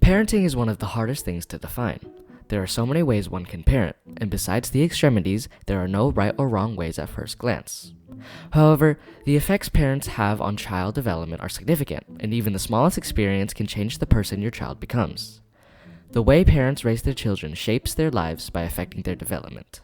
Parenting is one of the hardest things to define. There are so many ways one can parent, and besides the extremities, there are no right or wrong ways at first glance. However, the effects parents have on child development are significant, and even the smallest experience can change the person your child becomes. The way parents raise their children shapes their lives by affecting their development.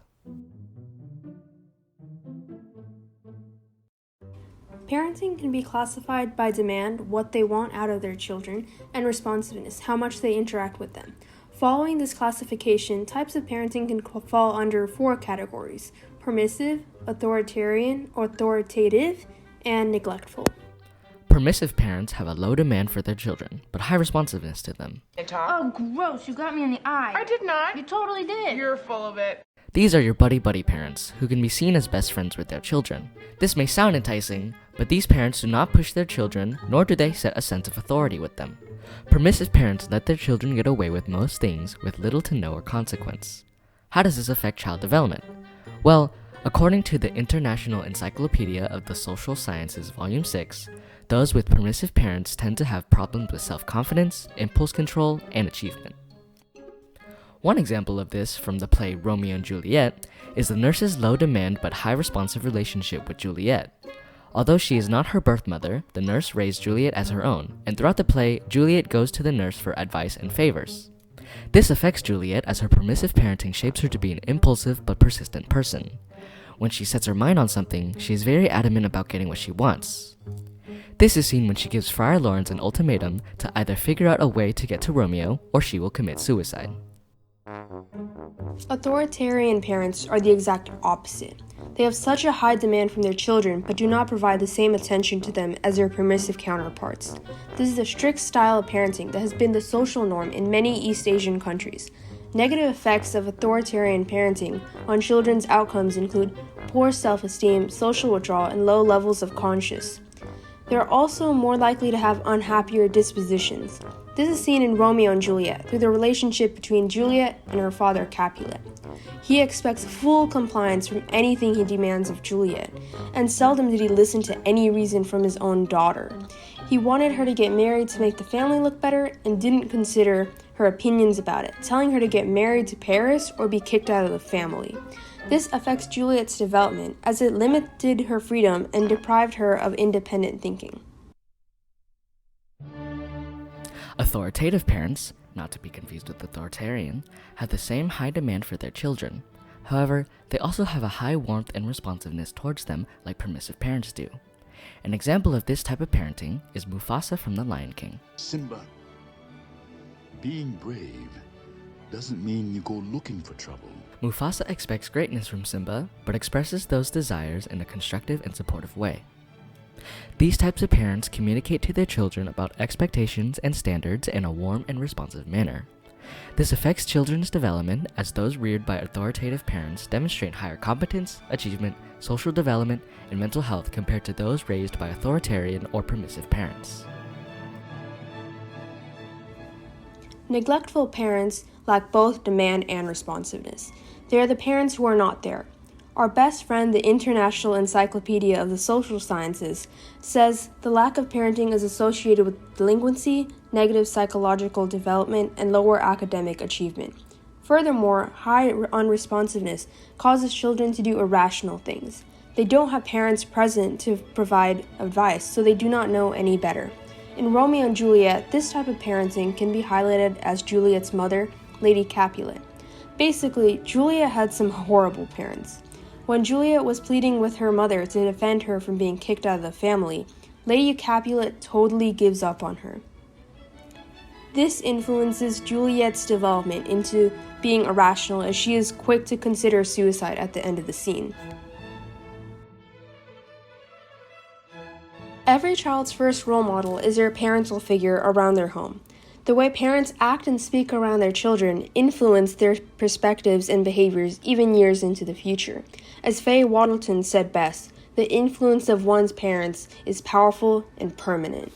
Parenting can be classified by demand, what they want out of their children, and responsiveness, how much they interact with them. Following this classification, types of parenting can fall under 4 categories: permissive, authoritarian, authoritative, and neglectful. Permissive parents have a low demand for their children, but high responsiveness to them. Oh, gross, you got me in the eye. I did not. You totally did. You're full of it. These are your buddy-buddy parents, who can be seen as best friends with their children. This may sound enticing, but these parents do not push their children, nor do they set a sense of authority with them. Permissive parents let their children get away with most things with little to no consequence. How does this affect child development? Well, according to the International Encyclopedia of the Social Sciences, Volume 6, those with permissive parents tend to have problems with self-confidence, impulse control, and achievement. One example of this from the play Romeo and Juliet is the nurse's low demand but high responsive relationship with Juliet. Although she is not her birth mother, the nurse raised Juliet as her own, and throughout the play, Juliet goes to the nurse for advice and favors. This affects Juliet as her permissive parenting shapes her to be an impulsive but persistent person. When she sets her mind on something, she is very adamant about getting what she wants. This is seen when she gives Friar Lawrence an ultimatum to either figure out a way to get to Romeo or she will commit suicide. Authoritarian parents are the exact opposite. They have such a high demand from their children but do not provide the same attention to them as their permissive counterparts. This is a strict style of parenting that has been the social norm in many East Asian countries. Negative effects of authoritarian parenting on children's outcomes include poor self-esteem, social withdrawal, and low levels of conscience. They are also more likely to have unhappier dispositions. This is seen in Romeo and Juliet through the relationship between Juliet and her father Capulet. He expects full compliance from anything he demands of Juliet, and seldom did he listen to any reason from his own daughter. He wanted her to get married to make the family look better and didn't consider her opinions about it, telling her to get married to Paris or be kicked out of the family. This affects Juliet's development as it limited her freedom and deprived her of independent thinking. Authoritative parents, not to be confused with authoritarian, have the same high demand for their children. However, they also have a high warmth and responsiveness towards them like permissive parents do. An example of this type of parenting is Mufasa from The Lion King. Simba, being brave doesn't mean you go looking for trouble. Mufasa expects greatness from Simba, but expresses those desires in a constructive and supportive way. These types of parents communicate to their children about expectations and standards in a warm and responsive manner. This affects children's development as those reared by authoritative parents demonstrate higher competence, achievement, social development, and mental health compared to those raised by authoritarian or permissive parents. Neglectful parents lack both demand and responsiveness. They are the parents who are not there. Our best friend, the International Encyclopedia of the Social Sciences, says the lack of parenting is associated with delinquency, negative psychological development, and lower academic achievement. Furthermore, high unresponsiveness causes children to do irrational things. They don't have parents present to provide advice, so they do not know any better. In Romeo and Juliet, this type of parenting can be highlighted as Juliet's mother, Lady Capulet. Basically, Juliet had some horrible parents. When Juliet was pleading with her mother to defend her from being kicked out of the family, Lady Capulet totally gives up on her. This influences Juliet's development into being irrational as she is quick to consider suicide at the end of the scene. Every child's first role model is their parental figure around their home. The way parents act and speak around their children influence their perspectives and behaviors even years into the future. As Faye Waddleton said best, the influence of one's parents is powerful and permanent.